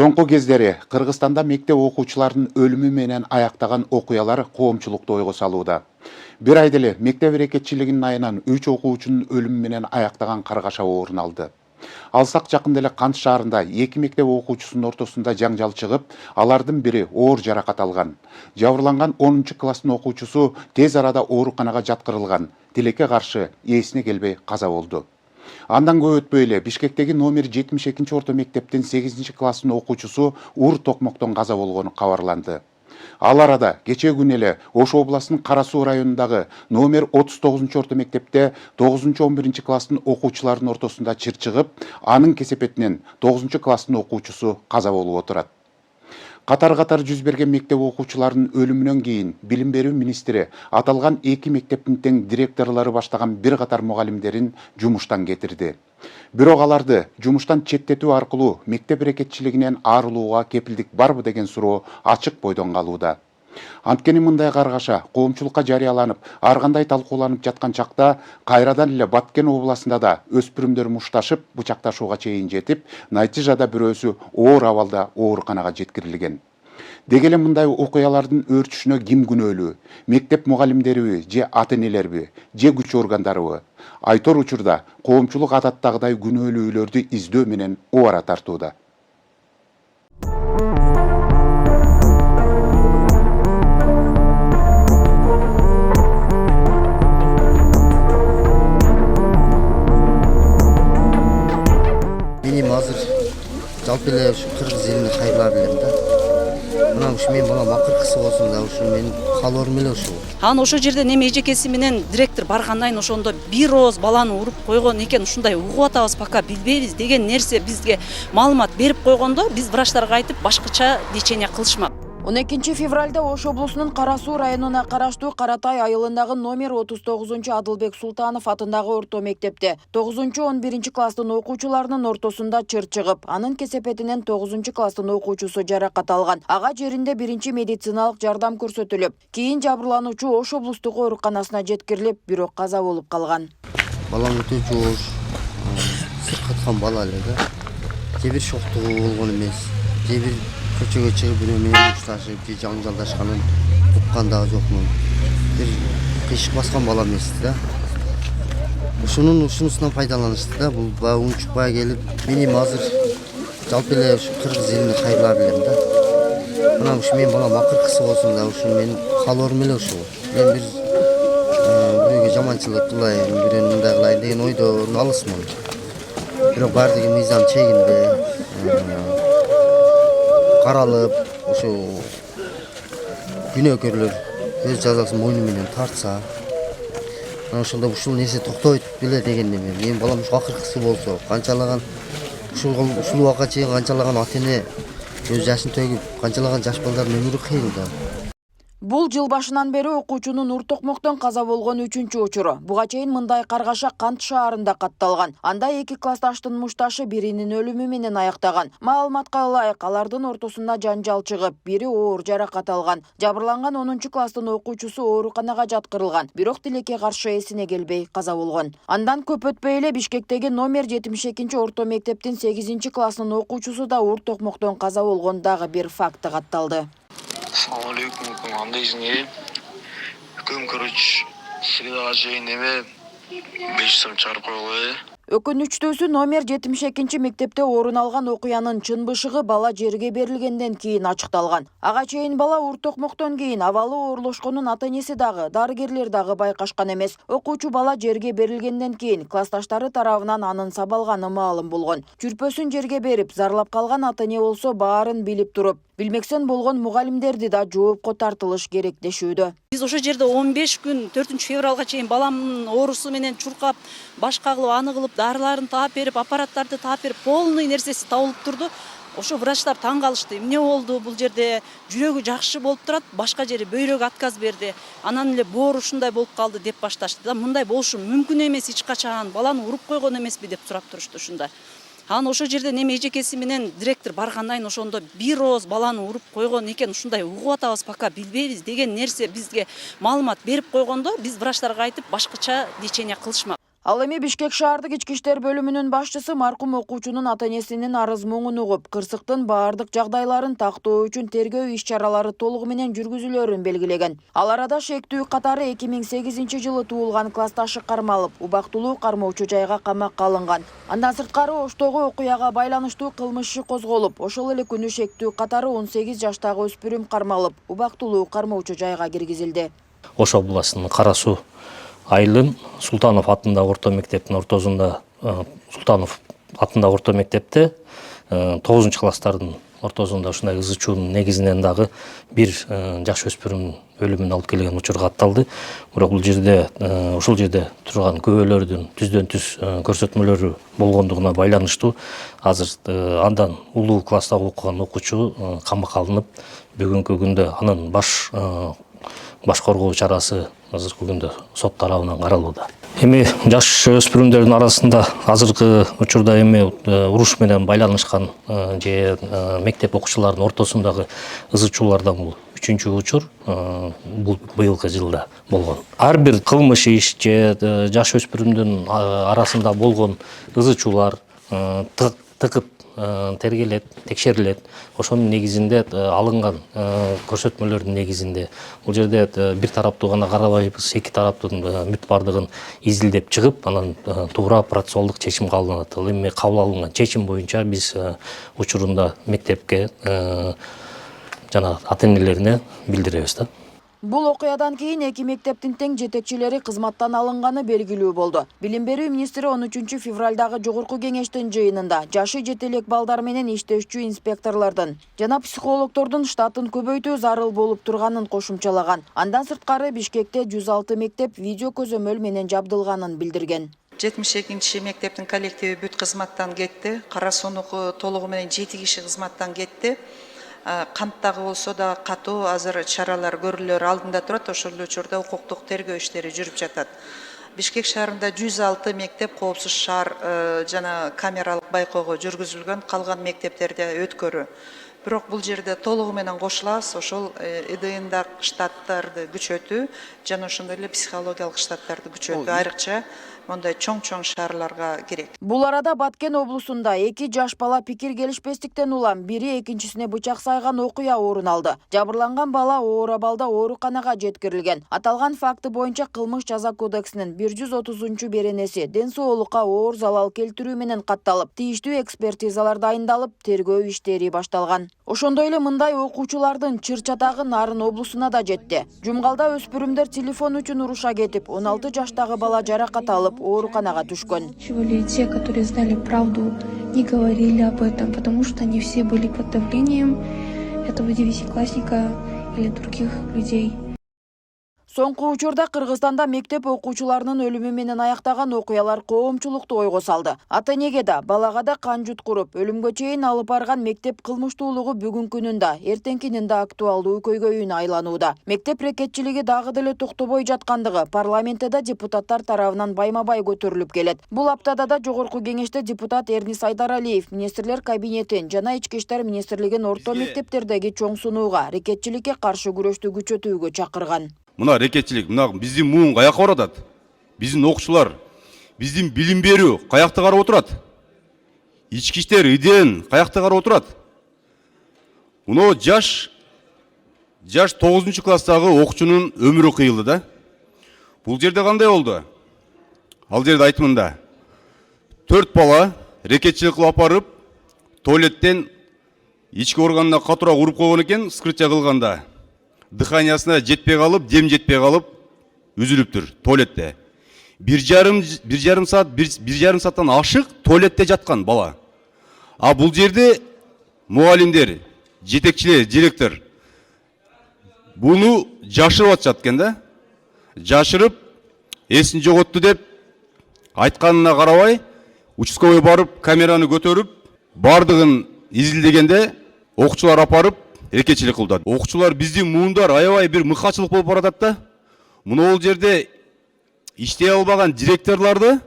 Соңку кездери Кыргызстанда мектеп окуучуларынын өлүмү менен аяктаган окуялар коомчулукту ойго салууда. Бир айда эле мектеп эрекетчилигинин айынан 3 окуучунун өлүмү менен аяктаган каргаша орун алды. Алсак жакында эле Кант шаарында 2 мектеп окуучусунун ортосунда жаңжал чыгып, алардын бири оор жаракат алган. Жабырланган 10-класстын окуучусу тез арада ооруканага жаткырылган. Тилекке каршы ээсине келбей каза болду. Андан көп өтпөй эле Бишкектеги номер 72 орто мектептин 8-класстын окуучусу уур токмоктон каза болгону кабарланды. Ал арада кечээ күнү эле Ош областынын Кара Суу районундагы номер 39 орто мектепте 9-11 класстын окуучуларынын ортосунда чыр чыгып, анын кесепетинен 9-класстын окуучусу каза болуп отурат. Катар-катар жүз берген мектеп окуучуларынын өлүмүнөн кийин Билим берүү министри аталган 2 мектептин тең директорлору баштаган бир катар мугалимдерин жумуштан кетирди. Бирок аларды жумуштан четтетүү аркылуу мектеп эрекетчилигинен арылууга кепилдик барбы деген суроо ачык бойдон калууда. Анткени мындай каргаша коомчулукка жарыяланып, ар кандай талкууланып жаткан чакта кайрадан эле Баткен областында да өспүрүмдөр мушташып, бычакташууга чейин жетип, натыйжада бирөөсү оор абалда ооруканага жеткирилген. Деги эле мындай окуялардын өөрчүшүнө ким күнөөлүү? Мектеп мугалимдериби, же ата-энелерби, же күч органдарыбы? Айтор учурда коомчулук адаттагыдай күнөөлүүлөрдү издөө менен убара тартууда. Менин азыр жалпы эле ушу кыргыз элине кайрыла билем да. Мына ушу менин балам акыркысы болсун да, ушу менин каалоорум эле ушул. Анан ошол жерде эми эжекеси менен директор баргандан ошондо бир ооз баланы уруп койгон экен, ушундай угуп атабыз, пока билбейбиз деген нерсе бизге маалымат берип койгондо биз врачтарга айтып башкача лечение кылышмак. 12 февралда Ош облусунун Кара Суу районуна караштуу Каратай айылындагы номер 39 Адылбек Султанов атындагы орто мектепте 9-11 класстын окуучуларынын ортосунда чыр чыгып, анын кесепетинен 9 класстын окуучусу жаракат алган. Ага жеринде биринчи медициналык жардам көрсөтүлүп, кийин жабырлануучу Ош облустук ооруканасына жеткирилип, бирок каза болуп калган. Балам өтө жоош, сыркаткан бала эле да. Же бир шоктугу болгон эмес, же бир көчөгө чыгып бирөө менен мушташып, же жаңжалдашканын уккан дагы жокмун. Бир кыйшык баскан бала эмес да. Ушунусунан пайдаланышты да, бул баягы унчукпай келип, менин азыр жалпы эле ушу кыргыз элине кайрыла билем да. Мына ушу менин балам акыркысы болсун да, ушу менин каалоорум эле ушул. Мен бир бирөөгө жаманчылык кылайын, бирөөнү мындай кылайын деген ойдон алысмын. Бирок баардыгы мыйзам чегинде каралып, ошо күнөөкөрлөр өз жазасын мойну менен тартса, ошондо ушул нерсе токтобойт беле деген эме. Менин балам ушу акыркысы болсо, канчалаган ушул убакка чейин канчалаган ата-эне өз жашын төгүп, канчалаган жаш балдардын өмүрү кыйын да. Бул жыл башынан бери окуучунун уур токмоктон каза болгон 3-чү учуру. Буга чейин мындай каргаша Кант шаарында катталган. Анда 2 классташтын мушташы биринин өлүмү менен аяктаган. Маалыматка ылайык, алардын ортосунда жанжал чыгып, бири оор жаракат алган. Жабырланган 10-класстын окуучусу ооруканага жаткырылган. Бирок тилекке каршы эсине келбей каза болгон. Андан көп өтпөй эле Бишкектеги номер 72 орто мектептин 8-класстын окуучусу да уур токмоктон каза болгон дагы бир факты катталды. Assalamu alaikum, qandaysiz? Короче, средага чейин эме 5 сом чыгарып койгула. Өкүнүчтүүсү номер 72 мектепте орун алган окуянын чын бышыгы бала жерге берилгенден кийин ачыкталган. Ага чейин бала уур токмоктон кийин абалы оорлошконун ата-энеси дагы, дарыгерлер дагы байкашкан эмес. Окуучу бала жерге берилгенден кийин классташтары тарабынан анын сабалганы маалым болгон. Чүрпөсүн жерге берип, зарлап калган ата-эне болсо баарын билип туруп, билмексен болгон мугалимдерди да жоопко тартылыш керек дешүүдө. Биз ошол жерде 15 күн 4 февралга чейин баламдын оорусу менен чуркап, баш кагылып, аны кылып, дарыларын таап берип, аппараттарды таап берип, полный нерсеси табылып турду. Ошо врачтар таң калышты. Эмне болду? Бул жерде жүрөгү жакшы болуп турат, башка жери бөйрөгү отказ берди. Анан эле боору ушундай болуп калды деп башташты. Да мындай болушу мүмкүн эмес эч качан. Баланы уруп койгон эмеспи деп сурап турушту ушунда. Анан ошол жерде эми эжекеси менен директор баргандан ошондо бир ооз баланы уруп койгон экен, ушундай угуп атабыз, пока билбейбиз деген нерсе бизге маалымат берип койгондо биз врачтарга айтып башкача лечение кылышмак. Ал эми Бишкек шаардык ички иштер бөлүмүнүн башчысы маркум окуучунун ата-энесинин арыз муңун угуп, кырсыктын баардык жагдайларын тактоо үчүн тергөө иш-чаралары толугу менен жүргүзүлөрүн белгилеген. Ал арада шектүү катары 2008-жылы туулган классташы кармалып, убактылуу кармоочу жайга камакка алынган. Андан сырткары Оштогу окуяга байланыштуу кылмыш иши козголуп, ошол эле күнү шектүү катары 18 жаштагы өспүрүм кармалып, убактылуу кармоочу жайга киргизилди. Ош областынын Кара Суу айылын Султанов атындагы орто мектептин ортосунда Султанов атындагы орто мектепте 9 класстардын ортосунда ушундай ызы чуунун негизинен дагы бир жаш өспүрүмдүн өлүмүнө алып келген учур катталды. Бирок бул жерде ушул жерде турган күбөлөрдүн түздөн түз көрсөтмөлөрү болгондугуна байланыштуу азыр андан улуу класстагы окуган окуучу камакка алынып, бүгүнкү күндө анын баш коргоо чарасы азыркы күндө сот тарабынан каралууда. Эми жаш өспүрүмдөрдүн арасында азыркы учурда эми уруш менен байланышкан же мектеп окуучуларынын ортосундагы ызы чуулардан бул 3-чү учур бул быйылкы жылда болгон. Ар бир кылмыш иш же жаш өспүрүмдүн арасында болгон ызы чуулар тыкып тергелет, текшерилет. Ошонун негизинде алынган көрсөтмөлөрдүн негизинде бул жерде бир тараптуу гана карабайбыз, эки тараптын бүт бардыгын изилдеп чыгып, анан туура процессуалдык чечим кабыл алынат. Ал эми кабыл алынган чечим боюнча биз учурунда мектепке жана ата-энелерине билдиребиз да. Бул окуядан кийин эки мектептин тең жетекчилери кызматтан алынганы белгилүү болду. Билим берүү министри 13 февралдагы жогорку кеңештин жыйынында жашы жете элек балдар менен иштешчү инспекторлордун жана психологдордун штатын көбөйтүү зарыл болуп турганын кошумчалаган. Андан сырткары Бишкекте 106 мектеп видео көзөмөл менен жабдылганын билдирген. 72 мектептин коллективи бүт кызматтан кетти. Кара Суунуку толугу менен 7 киши кызматтан кетти. Канттагы болсо да катуу азыр чаралар көрүлөр алдында турат. Ошол учурда укуктук тергөө иштери жүрүп жатат. Бишкек шаарында 106 мектеп коопсуз шаар жана камералык байкоого жүргүзүлгөн, калган мектептерде өткөрүү. Бирок бул жерде толугу менен кошулабыз, ошол ИДНда штаттарды күчөтүү жана ошондой эле психологиялык штаттарды күчөтүү айрыкча мондай чоң шаарларга керек. Бул арада Баткен облусунда 2 жаш бала пикир келишпестиктен улам бири экинчисине бычак сайган окуя орун алды. Жабырланган бала оор абалда ооруканага жеткирилген. Аталган факты боюнча кылмыш жаза кодексинин 130 беренеси ден соолукка оор залал келтирүү менен катталып, тийиштүү экспертизалар дайындалып, тергөө иштери башталган. Ошондой эле мындай окуучулардын чыр чатагы Нарын облусуна да жетти. Жумгалда өспүрүмдөр телефон үчүн уруша кетип, 16 жаштагы бала жаракат алып, ооруканага түшкөн. Те, которые знали правду, не говорили об этом, потому что они все были под давлением этого девятиклассника или других людей. Соңку учурда Кыргызстанда мектеп окуучуларынын өлүмү менен аяктаган окуялар коомчулукту ойго салды. Ата-энеге да, балага да кан жуткуруп, өлүмгө чейин алып барган мектеп кылмыштуулугу бүгүнкү күнүн да, эртеңкинин да актуалдуу көйгөйүнө айланууда. Мектеп рекетчилиги дагы деле токтобой жаткандыгы парламентте депутаттар тарабынан байма-бай көтөрүлүп келет. Бул аптада да жогорку кеңеште депутат Эрнис Айдаралиев министрлер кабинетин жана ички иштер министрлигин орто мектептердеги чоң сунууга рекетчиликке каршы күрөштү күчөтүүгө чакырган. Мына рекетчилик, мына биздин муун каякка баратат? Биздин окуучулар, биздин билим берүү каякта карап отурат? Ички иштер ИДН каякта карап отурат? Мына жаш 9 класстагы окуучунун өмүрү кыйылды да. Бул жерде кандай болду? Ал жерде айтымында 4 бала рекетчилик кылып апарып, туалеттен ички органына катуураак уруп койгон экен, вскрытие кылганда. Дыханиясына жетпей калып, дем жетпей калып, үзүлүптүр туалетте. 1,5 сааттан ашык туалетте жаткан бала. А бул жерде мугалимдер, жетекчилер, директор буну жашырып атышат экен да. Жашырып, эсин жоготту деп айтканына карабай, участковый барып, камераны көтөрүп, бардыгын изилдегенде окуучулар апарып рекетчилик кылды. Окуучулар биздин муундар аябай бир мыкачылык болуп баратат да. Мына бул жерде иштей албаган директорлорду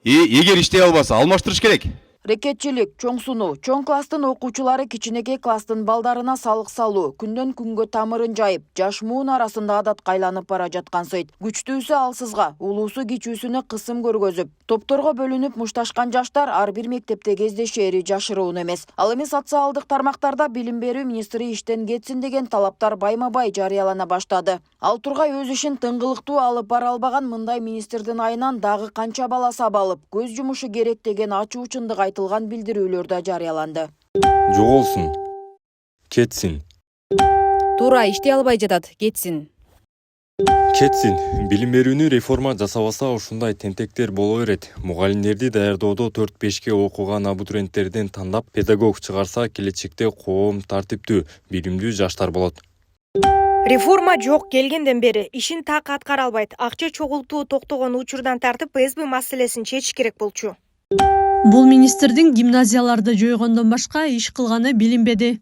эгер иштей албаса алмаштырыш керек. Рекетчилик, чоң сунуу, чоң класстын окуучулары кичинекей класстын балдарына салык салуу, күндөн күнгө тамырын жайып, жаш муун арасында адатка айланып бара жаткан сыйт. Күчтүүсү алсызга, улуусу кичүүсүнө кысым көргөзүп, топторго бөлүнүп мушташкан жаштар ар бир мектепте кездешери жашыруун эмес. Ал эми социалдык тармактарда билим берүү министри иштен кетсин деген талаптар байма-бай жарыялана баштады. Ал тургай өз ишин тыңгылыктуу алып бара албаган мындай министрдин айынан дагы канча бала сабалып, көз жумушу керек деген ачуу чындык айтылган билдирүүлөрдө жарыяланды. Жоголсун, кетсин. Туура иштей албай жатат, кетсин. Кетсин. Билим берүүнү реформа жасабаса ушундай тентектер боло берет. Мугалимдерди даярдоодо 4-5ке окуган абитуриенттерден тандап педагог чыгарса, келечекте коом тартиптүү, билимдүү жаштар болот. Реформа жок келгенден бери ишин так аткара албайт. Акча чогултуу токтогон учурдан тартып СБ маселесин чечиш керек болчу. Бул министрдин гимназияларды жойгондон башка иш кылганы билинбеди.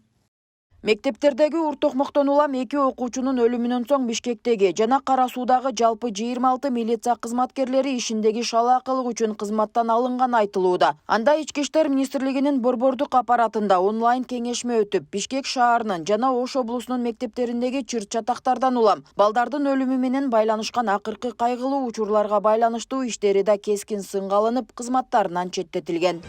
Мектептердеги уртокмоктон улам 2 окуучунун өлүмүнөн соң Бишкектеги жана Кара Суудагы жалпы 26 милиция кызматкерлери ишиндеги шалаакылык үчүн кызматтан алынган айтылууда. Анда Ички иштер министрлигинин борбордук аппаратында онлайн кеңешме өтүп, Бишкек шаарынын жана Ош облусунун мектептериндеги чыр-чатактардан улам балдардын өлүмү менен байланышкан акыркы кайгылуу учурларга байланыштуу иштери да кескин сынга алынып, кызматтарынан четтетилген.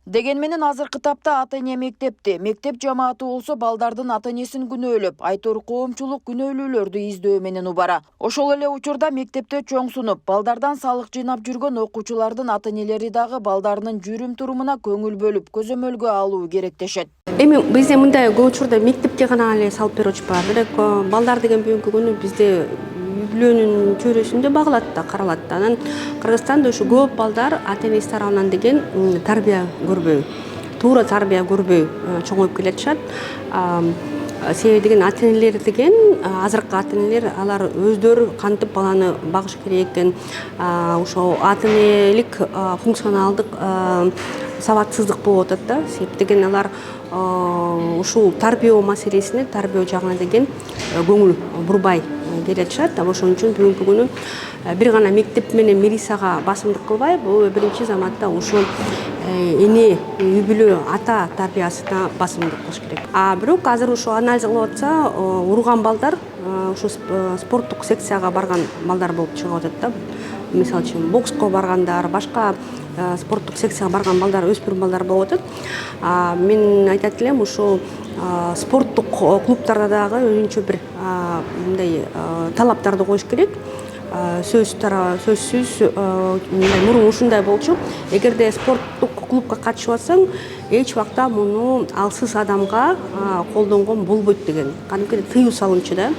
Деген менен азыркы тапта ата-эне мектеп жамааты болсо балдардын ата-энесин күнөөлөп, айтор коомчулук күнөөлүүлөрдү издөө менен убара. Ошол эле учурда мектепте чоң сунуп, балдардан салык жыйнап жүргөн окуучулардын ата-энелери дагы балдарынын жүрүм-турумуна көңүл бөлүп, көзөмөлгө алуу керектешет. Эми бизде мындай көп учурда мектепке гана эле салып берип атышпайбы. Бирок балдар деген бүгүнкү күнү бизде үй-бүлөнүн чөйрөсүндө багылат да, каралат да. Анан Кыргызстанда ушу көп балдар ата-энеси тарабынан деген тарбия көрбөй, туура тарбия көрбөй чоңоюп келатышат. Себеби деген ата-энелер деген азыркы ата-энелер алар өздөрү кантип баланы багыш керек экен, ошо ата-энелик функционалдык сабатсыздык болуп атат да. Себеп деген алар ушул тарбия маселесине, тарбия жагына деген көңүл бурбай келатышат. Ошон үчүн бүгүнкү күнү бир гана мектеп менен милицияга басымдык кылбай, бул биринчи заматта ушул эне, үй-бүлө, ата тарбиясына басымдык кылыш керек. Бирок азыр ушу анализ кылып атса, урган балдар ушу спорттук секцияга барган балдар болуп чыгып атат да. Мисалы үчүн бокско баргандар, башка спорттук секцияга барган балдар, өспүрүм балдар болуп атат. Мен айтат элем, ушул спорттук клубтарда дагы өзүнчө бир мындай талаптарды коюш керек. Сөзсүз мурун ушундай болчу. Эгерде спорттук клубка катышып атсаң, эч убакта муну алсыз адамга колдонгон болбойт деген кадимки тыюу салынчу да.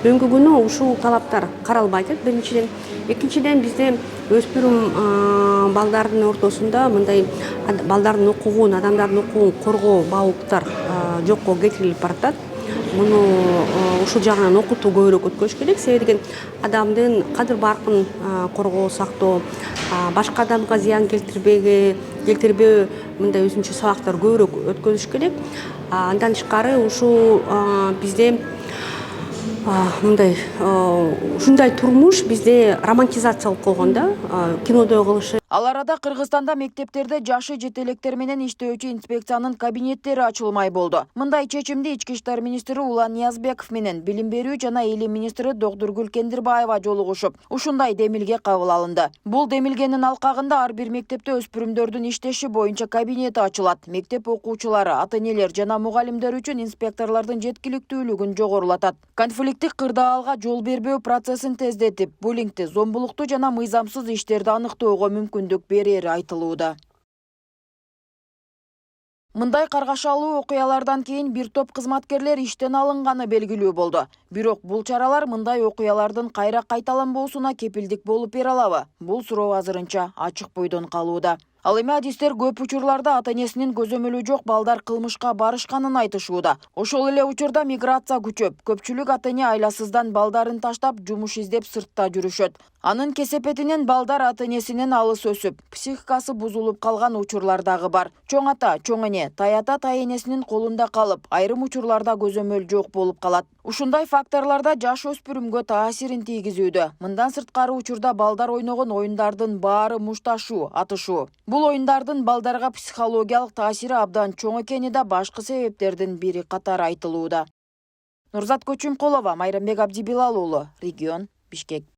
Бүгүнкү күнү ушул талаптар каралбай атат биринчиден. Экинчиден бизде өспүрүм балдардын ортосунда мындай балдардын укугун, адамдардын укугун коргоо баалуулуктар жокко кетирилип баратат. Муну ушул жагынан окутуу көбүрөөк өткөрүш керек. Себеби деген адамдын кадыр баркын коргоо, сактоо, башка адамга зыян келтирбөө мындай өзүнчө сабактар көбүрөөк өткөрүш керек. Андан тышкары ушул бизде мындай ушундай турмуш бизде романтизациялык болгон да, кинодой кылышы. Ал арада Кыргызстанда мектептерде жашы жетелектер менен иштөөчү инспекциянын кабинеттери ачылмай болду. Мындай чечимди Ички иштер министри Улан Ниязбеков менен билим берүү жана элим министри Доктургүл Кендирбаева жолугушуп, ушундай демилге кабыл алынды. Бул демилгенин алкагында ар бир мектепте өспүрүмдөрдүн иштеши боюнча кабинети ачылат. Мектеп окуучулары, ата-энелер жана мугалимдер үчүн инспекторлордун жеткиликтүүлүгүн жогорулатат. Конфликттик кырдаалга жол бербөө процессин тездетип, буллингти, зомбулукту жана мыйзамсыз иштерди аныктоого мүмкүндүк берери айтылууда. Мындай каргашалуу окуялардан кийин бир топ кызматкерлер иштен алынганы белгилүү болду. Бирок бул чаралар мындай окуялардын кайра кайталанбоосуна кепилдик болуп бере алабы? Бул суроо азырынча ачык бойдон калууда. Ал эми адистер көп учурларда ата-энесинин көзөмөлү жок балдар кылмышка барышканын айтышууда. Ошол эле учурда миграция күчөп, көпчүлүк ата-эне айласыздан балдарын таштап жумуш издеп сыртта жүрүшөт. Анын кесепетинен балдар ата-энесинен алыс өсүп, психикасы бузулуп калган учурлар дагы бар. Чоң ата, чоң эне, таята тай-энесинин колунда калып, айрым учурларда көзөмөл жок болуп калат. Ушундай факторларда жаш өспүрүмгө таасирин тийгизүүдө. Мындан сырткары учурда балдар ойногон оюндардын баары мушташуу, атышуу. Бул оюндардын балдарга психологиялык таасири абдан чоң экени да башкы себептердин бири катары айтылууда. Нурзат Көчүмкулова, Майрамбек Абдибилал уулу, Регион, Бишкек.